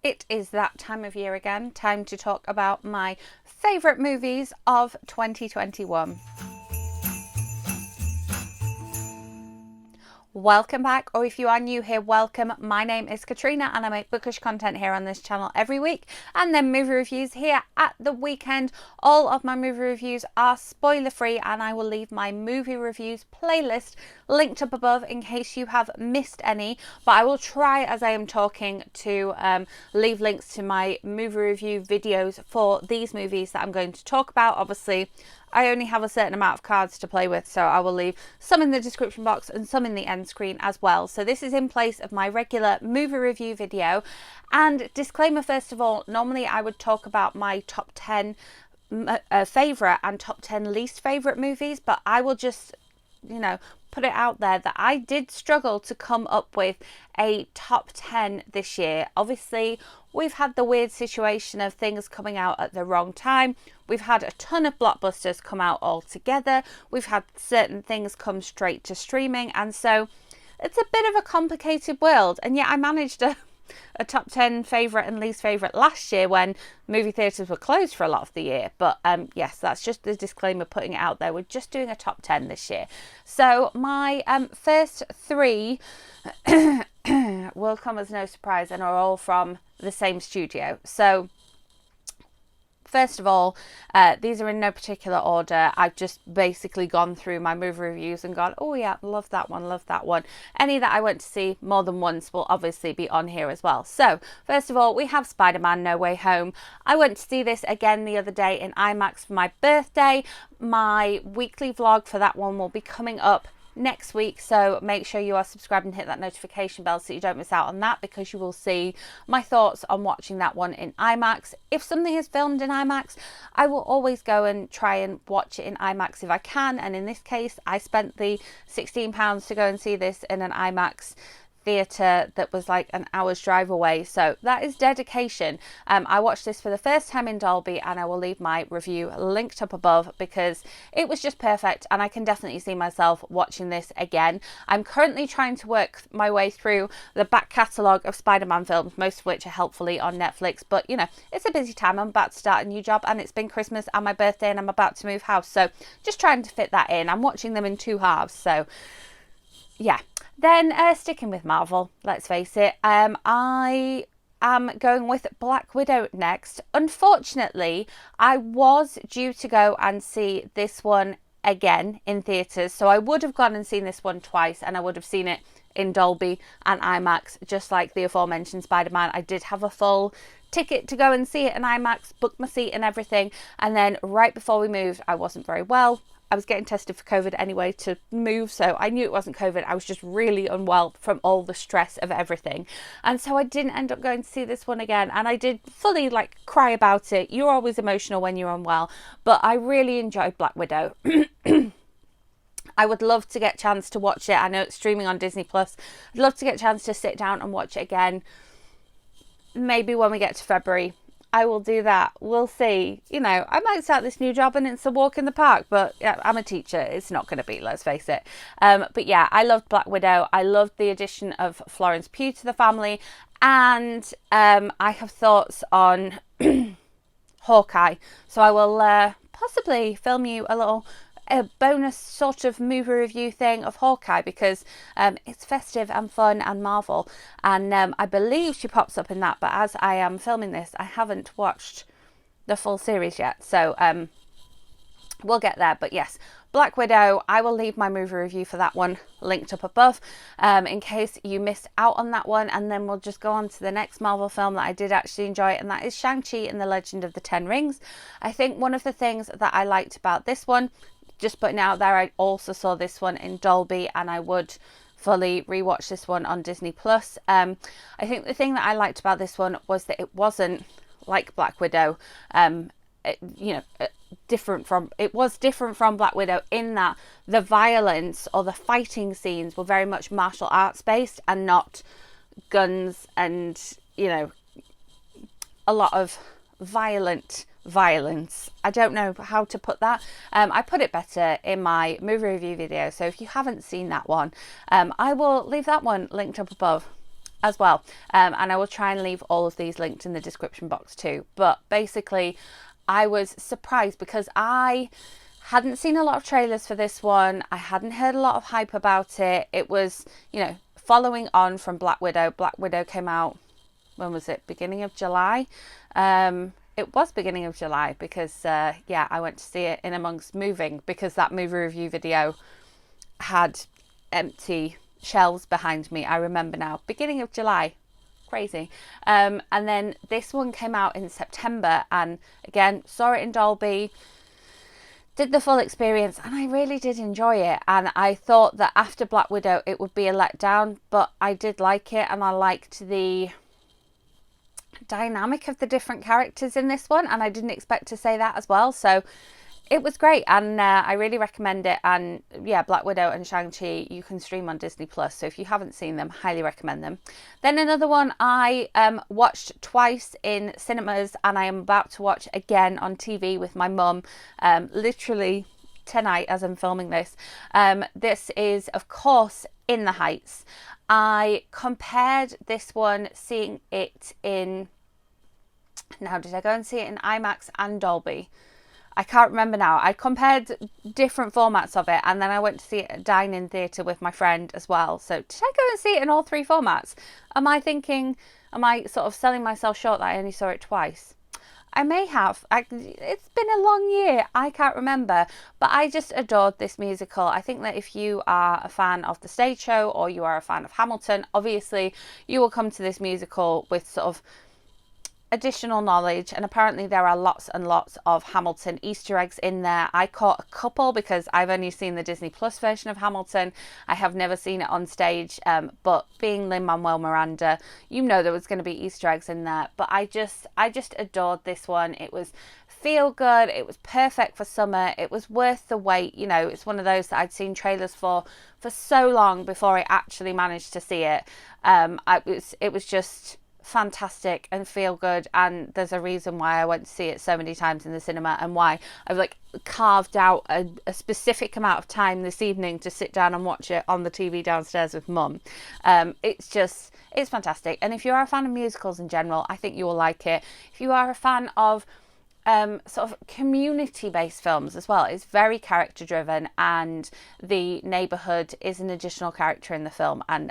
It is that time of year again, time to talk about my favourite movies of 2021. Welcome back, or if you are new here, welcome. My name is Katrina and I make bookish content here on this channel every week and then movie reviews here at the weekend. All of my movie reviews are spoiler free and I will leave my movie reviews playlist linked up above in case you have missed any, but I will try as I am talking to leave links to my movie review videos for these movies that I'm going to talk about. Obviously I only have a certain amount of cards to play with, so I will leave some in the description box and some in the end screen as well. So this is in place of my regular movie review video. And disclaimer first of all, normally I would talk about my top 10 favourite and top 10 least favourite movies, but I will just, put it out there that I did struggle to come up with a top 10 this year. Obviously, we've had the weird situation of things coming out at the wrong time. We've had a ton of blockbusters come out all together. We've had certain things come straight to streaming. And so it's a bit of a complicated world. And yet I managed a top 10 favourite and least favourite last year when movie theatres were closed for a lot of the year. But yes, that's just the disclaimer, putting it out there. We're just doing a top 10 this year. So my first three will come as no surprise and are all from the same studio. So first of all, these are in no particular order. I've just basically gone through my movie reviews and gone, oh yeah, love that one, love that one. Any that I went to see more than once will obviously be on here as well. So first of all, we have Spider-Man No Way Home. I went to see this again the other day in IMAX for my birthday. My weekly vlog for that one will be coming up next week, so make sure you are subscribed and hit that notification bell so you don't miss out on that, because you will see my thoughts on watching that one in IMAX. If something is filmed in IMAX, I will always go and try and watch it in IMAX if I can, and in this case I spent the £16 to go and see this in an IMAX theatre that was like an hour's drive away, so that is dedication. I watched this for the first time in Dolby and I will leave my review linked up above because it was just perfect and I can definitely see myself watching this again. I'm currently trying to work my way through the back catalogue of Spider-Man films, most of which are helpfully on Netflix, but it's a busy time. I'm about to start a new job and it's been Christmas and my birthday and I'm about to move house, so just trying to fit that in. I'm watching them in two halves, yeah. Then sticking with Marvel, let's face it, I am going with Black Widow next. Unfortunately, I was due to go and see this one again in theatres, so I would have gone and seen this one twice and I would have seen it in Dolby and IMAX, just like the aforementioned Spider-Man. I did have a full ticket to go and see it in IMAX, booked my seat and everything, and then right before we moved, I wasn't very well. I was getting tested for COVID anyway to move, so I knew it wasn't COVID. I was just really unwell from all the stress of everything. And so I didn't end up going to see this one again. And I did fully cry about it. You're always emotional when you're unwell, but I really enjoyed Black Widow. I would love to get a chance to watch it. I know it's streaming on Disney Plus. I'd love to get a chance to sit down and watch it again. Maybe when we get to February, I will do that. We'll see. I might start this new job and it's a walk in the park, but yeah, I'm a teacher. It's not going to be, let's face it. But yeah, I loved Black Widow. I loved the addition of Florence Pugh to the family. And I have thoughts on Hawkeye. So I will possibly film you a bonus sort of movie review thing of Hawkeye, because it's festive and fun and Marvel, and I believe she pops up in that, but as I am filming this I haven't watched the full series yet, so we'll get there. But yes, Black Widow, I will leave my movie review for that one linked up above in case you missed out on that one, and then we'll just go on to the next Marvel film that I did actually enjoy, and that is Shangqi and the Legend of the Ten Rings. I think one of the things that I liked about this one, just putting out there, I also saw this one in Dolby and I would fully rewatch this one on Disney Plus. I think the thing that I liked about this one was that it wasn't like Black Widow. It was different from Black Widow in that the violence or the fighting scenes were very much martial arts based and not guns and a lot of violence. I don't know how to put that. I put it better in my movie review video, so if you haven't seen that one, I will leave that one linked up above. as well. And I will try and leave all of these linked in the description box too. But basically, I was surprised because I hadn't seen a lot of trailers for this one. I hadn't heard a lot of hype about it. It was, you know, following on from Black Widow. Black Widow came out, when was it? Beginning of July. It was beginning of July because, yeah, I went to see it in amongst moving because that movie review video had empty shelves behind me. I remember now. Beginning of July. Crazy. And then this one came out in September, and again, saw it in Dolby, did the full experience, and I really did enjoy it. And I thought that after Black Widow it would be a letdown, but I did like it, and I liked the dynamic of the different characters in this one, and I didn't expect to say that as well. So it was great, and I really recommend it. And yeah, Black Widow and Shangqi you can stream on Disney Plus, so if you haven't seen them, highly recommend them. Then another one I watched twice in cinemas, and I am about to watch again on TV with my mum, literally tonight as I'm filming this. This is, of course, In the Heights. I compared this one, seeing it in, now did I go and see it in IMAX and Dolby? I can't remember now. I compared different formats of it, and then I went to see it at a dine-in theatre with my friend as well. So did I go and see it in all three formats? Am I sort of selling myself short that I only saw it twice? I may have. It's been a long year. I can't remember. But I just adored this musical. I think that if you are a fan of the stage show or you are a fan of Hamilton, obviously you will come to this musical with sort of additional knowledge, and apparently there are lots and lots of Hamilton Easter eggs in there. I caught a couple because I've only seen the Disney Plus version of Hamilton. I have never seen it on stage, but being Lin-Manuel Miranda, you know there was going to be Easter eggs in there. But I just adored this one. It was feel good, it was perfect for summer, it was worth the wait. You know, it's one of those that I'd seen trailers for so long before I actually managed to see it. It was just fantastic and feel good, and there's a reason why I went to see it so many times in the cinema, and why I've like carved out a specific amount of time this evening to sit down and watch it on the TV downstairs with mum. It's fantastic, and if you are a fan of musicals in general, I think you will like it. If you are a fan of sort of community-based films as well, it's very character driven, and the neighborhood is an additional character in the film, and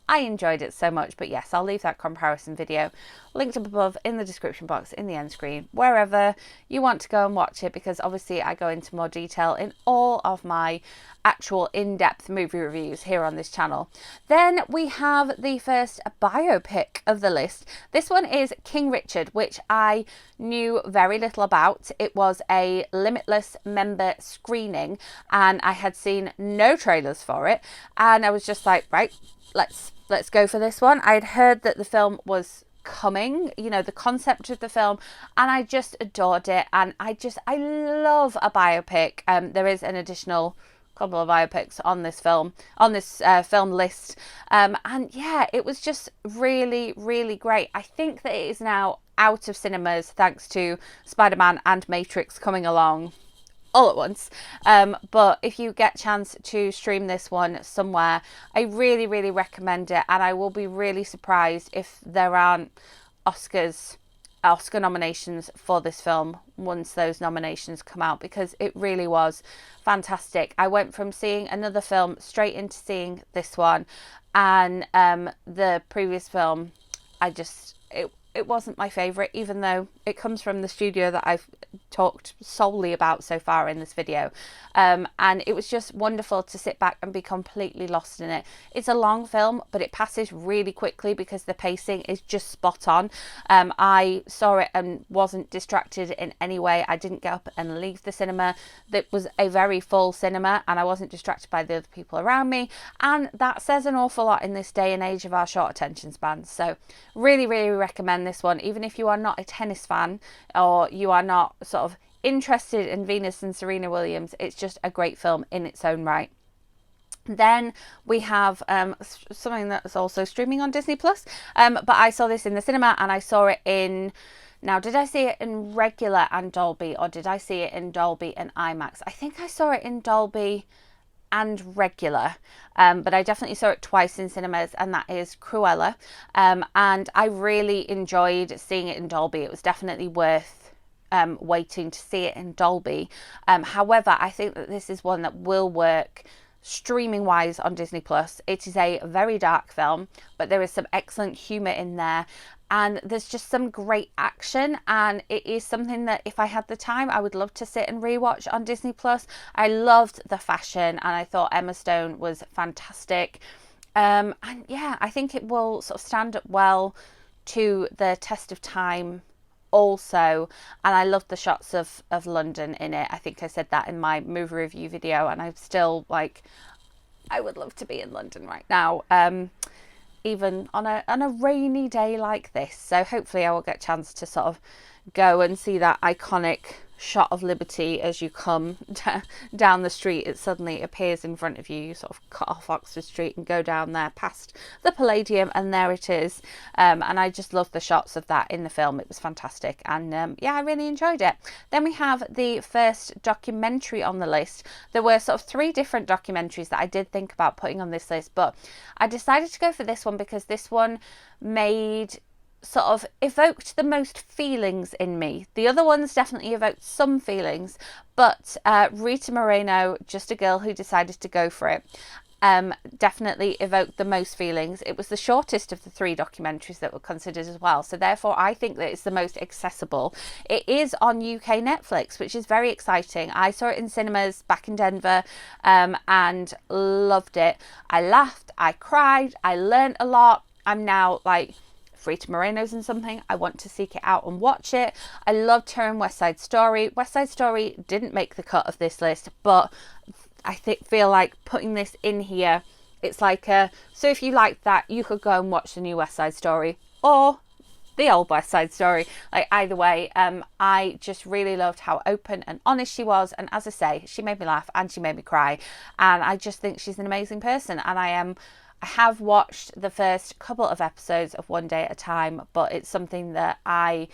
I enjoyed it so much. But yes, I'll leave that comparison video linked up above in the description box, in the end screen, wherever you want to go and watch it, because obviously I go into more detail in all of my actual in-depth movie reviews here on this channel. Then we have the first biopic of the list. This one is King Richard, which I knew very little about. It was a Limitless member screening, and I had seen no trailers for it, and I was just like, right, let's go for this one. I'd heard that the film was coming, you know, the concept of the film, and I just adored it. And I love a biopic. There is an additional couple of biopics on this film list, and yeah, it was just really, really great. I think that it is now out of cinemas thanks to Spider-Man and Matrix coming along all at once, but if you get a chance to stream this one somewhere, I really, really recommend it, and I will be really surprised if there aren't Oscar nominations for this film once those nominations come out, because it really was fantastic. I went from seeing another film straight into seeing this one, and the previous film, it wasn't my favourite, even though it comes from the studio that I've talked solely about so far in this video. And it was just wonderful to sit back and be completely lost in it. It's a long film, but it passes really quickly because the pacing is just spot on. I saw it and wasn't distracted in any way. I didn't get up and leave the cinema. That was a very full cinema, and I wasn't distracted by the other people around me. And that says an awful lot in this day and age of our short attention spans. So really, really recommend this one, even if you are not a tennis fan or you are not sort of interested in Venus and Serena Williams. It's just a great film in its own right. Then we have something that's also streaming on Disney Plus, but I saw this in the cinema, and I saw it in, now did I see it in regular and Dolby, or did I see it in Dolby and IMAX? I think I saw it in Dolby and regular, but I definitely saw it twice in cinemas, and that is Cruella, and I really enjoyed seeing it in Dolby. It was definitely worth waiting to see it in Dolby. However, I think that this is one that will work streaming wise on Disney Plus. It is a very dark film, but there is some excellent humor in there, and there's just some great action, and it is something that if I had the time I would love to sit and rewatch on Disney Plus. I loved the fashion, and I thought Emma Stone was fantastic, and yeah, I think it will sort of stand up well to the test of time also. And I loved the shots of London in it. I think I said that in my movie review video, and I'm still like, I would love to be in London right now, even on a rainy day like this. So hopefully I will get a chance to sort of go and see that iconic shot of Liberty as you come down the street. It suddenly appears in front of you. You sort of cut off Oxford Street and go down there past the Palladium, and there it is. And I just love the shots of that in the film. It was fantastic, and yeah, I really enjoyed it. Then we have the first documentary on the list. There were sort of 3 different documentaries that I did think about putting on this list, but I decided to go for this one because this one evoked the most feelings in me. The other ones definitely evoked some feelings, but Rita Moreno, Just a Girl Who Decided to Go for It, definitely evoked the most feelings. It was the shortest of the 3 documentaries that were considered as well, so therefore I think that it's the most accessible. It is on UK Netflix, which is very exciting. I saw it in cinemas back in Denver, and loved it. I laughed, I cried, I learned a lot. I'm now like, Rita Moreno's in something, I want to seek it out and watch it. I loved her in West Side Story. West Side Story didn't make the cut of this list, but I feel like putting this in here, it's like so if you like that, you could go and watch the new West Side Story or the old West Side Story. Like, either way, I just really loved how open and honest she was, and as I say, she made me laugh and she made me cry, and I just think she's an amazing person. And I have watched the first couple of episodes of One Day at a Time, but it's something that I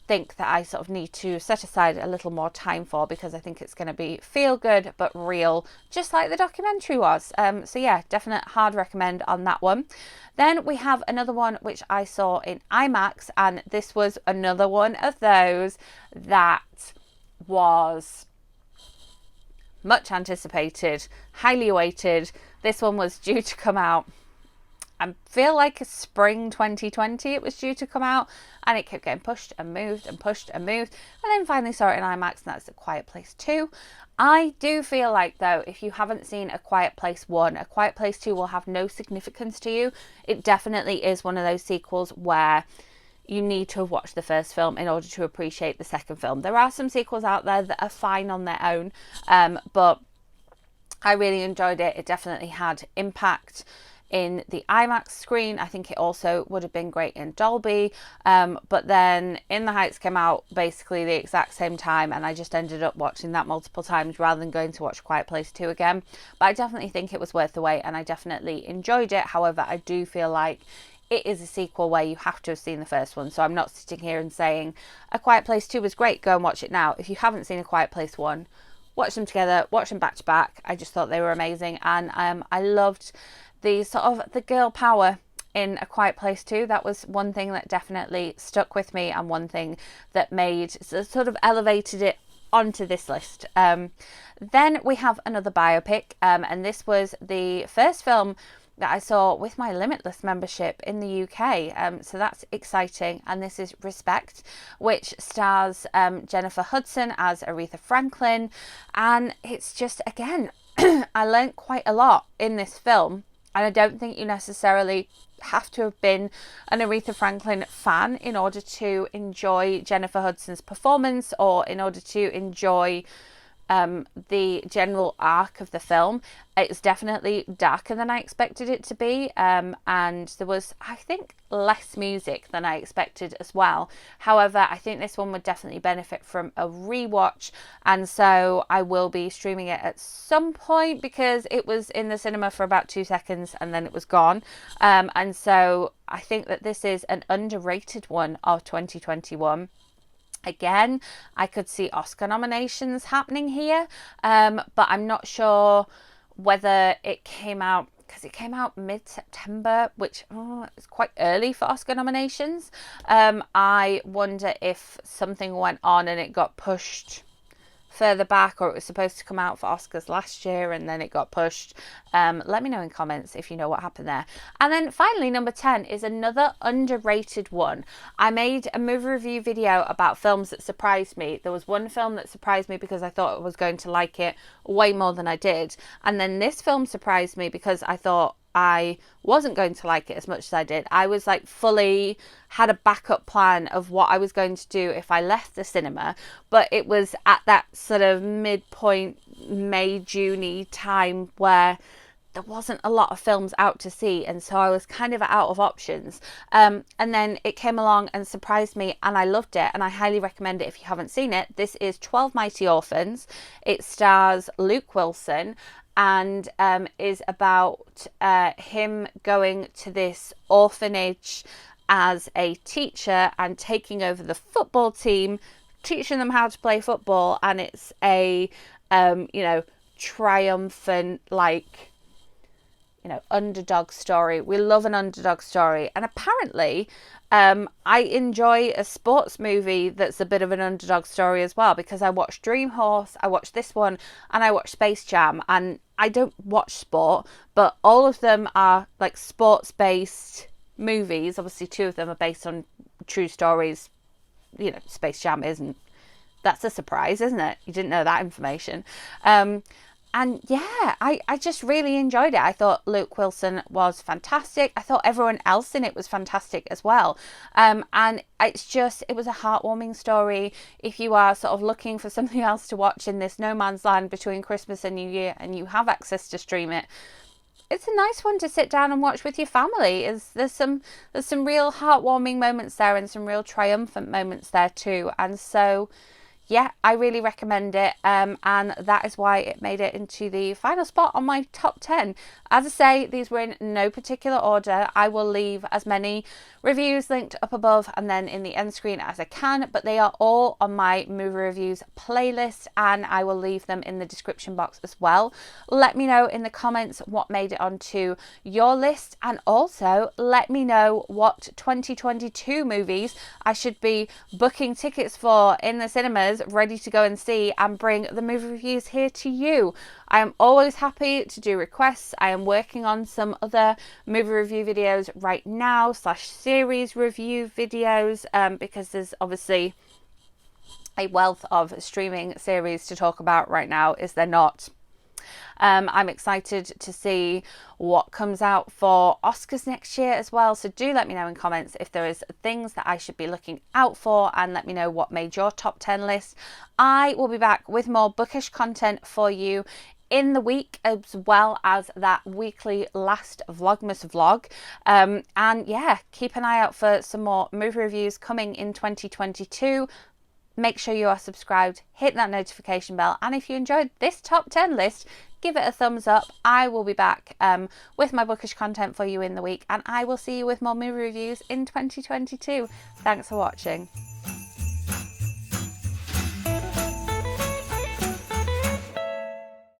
think that I sort of need to set aside a little more time for, because I think it's going to be feel good but real, just like the documentary was. So yeah, definite hard recommend on that one. Then we have another one which I saw in IMAX, and this was another one of those that was much anticipated, highly awaited. This one was due to come out, I feel like spring 2020 it was due to come out, and it kept getting pushed and moved and pushed and moved, and then finally saw it in IMAX, and that's A Quiet Place 2. I do feel like, though, if you haven't seen A Quiet Place 1, A Quiet Place 2 will have no significance to you. It definitely is one of those sequels where you need to have watched the first film in order to appreciate the second film. There are some sequels out there that are fine on their own, but I really enjoyed it. It definitely had impact in the IMAX screen. I think it also would have been great in Dolby, but then In the Heights came out basically the exact same time, and I just ended up watching that multiple times rather than going to watch Quiet Place 2 again. But I definitely think it was worth the wait, and I definitely enjoyed it. However, I do feel like it is a sequel where you have to have seen the first one, so I'm not sitting here and saying A Quiet Place 2 was great, go and watch it now. If you haven't seen A Quiet Place 1, watch them together, watch them back to back. I just thought they were amazing, and I loved the sort of the girl power in A Quiet Place 2. That was one thing that definitely stuck with me, and one thing that sort of elevated it onto this list. Then we have another biopic, and this was the first film that I saw with my Limitless membership in the UK, so that's exciting. And this is Respect, which stars Jennifer Hudson as Aretha Franklin, and it's just, again, I learned quite a lot in this film, and I don't think you necessarily have to have been an Aretha Franklin fan in order to enjoy Jennifer Hudson's performance, or in order to enjoy the general arc of the film. It's definitely darker than I expected it to be, and there was, I think, less music than I expected as well. However, I think this one would definitely benefit from a rewatch, and so I will be streaming it at some point, because it was in the cinema for about 2 seconds and then it was gone, and so I think that this is an underrated one of 2021. Again, I could see Oscar nominations happening here, but I'm not sure whether it came out, because it came out mid-September, which is quite early for Oscar nominations. I wonder if something went on and it got pushed further back, or it was supposed to come out for Oscars last year and then it got pushed. Let me know in comments if you know what happened there. And then finally, number 10 is another underrated one. I made a movie review video about films that surprised me. There was one film that surprised me because I thought I was going to like it way more than I did, and then this film surprised me because I thought I wasn't going to like it as much as I did. I was like fully had a backup plan of what I was going to do if I left the cinema, but it was at that sort of midpoint May, June time where there wasn't a lot of films out to see, and so I was kind of out of options. And then it came along and surprised me, and I loved it, and I highly recommend it if you haven't seen it. This is 12 Mighty Orphans. It stars Luke Wilson, and is about him going to this orphanage as a teacher and taking over the football team, teaching them how to play football. And it's a triumphant, like, underdog story. We love an underdog story, and apparently I enjoy a sports movie that's a bit of an underdog story as well, because I watched Dream Horse, I watched this one, and I watched Space Jam. And I don't watch sport, but all of them are like sports based movies. Obviously 2 of them are based on true stories. Space Jam isn't. That's a surprise, isn't it? You didn't know that information. And yeah, I just really enjoyed it. I thought Luke Wilson was fantastic. I thought everyone else in it was fantastic as well. And it was a heartwarming story. If you are sort of looking for something else to watch in this no man's land between Christmas and New Year, and you have access to stream it, it's a nice one to sit down and watch with your family. There's some real heartwarming moments there, and some real triumphant moments there too. And so yeah, I really recommend it, and that is why it made it into the final spot on my top 10. As I say, these were in no particular order. I will leave as many reviews linked up above and then in the end screen as I can, but they are all on my movie reviews playlist, and I will leave them in the description box as well. Let me know in the comments what made it onto your list, and also let me know what 2022 movies I should be booking tickets for in the cinemas, ready to go and see, and bring the movie reviews here to you. I am always happy to do requests. I am working on some other movie review videos right now, /series review videos, because there's obviously a wealth of streaming series to talk about right now, is there not? I'm excited to see what comes out for Oscars next year as well, so do let me know in comments if there is things that I should be looking out for, and let me know what made your top 10 list. I will be back with more bookish content for you in the week, as well as that weekly last Vlogmas vlog. And yeah, keep an eye out for some more movie reviews coming in 2022. Make sure you are subscribed, hit that notification bell, and if you enjoyed this top 10 list, give it a thumbs up. I will be back with my bookish content for you in the week, and I will see you with more movie reviews in 2022. Thanks for watching.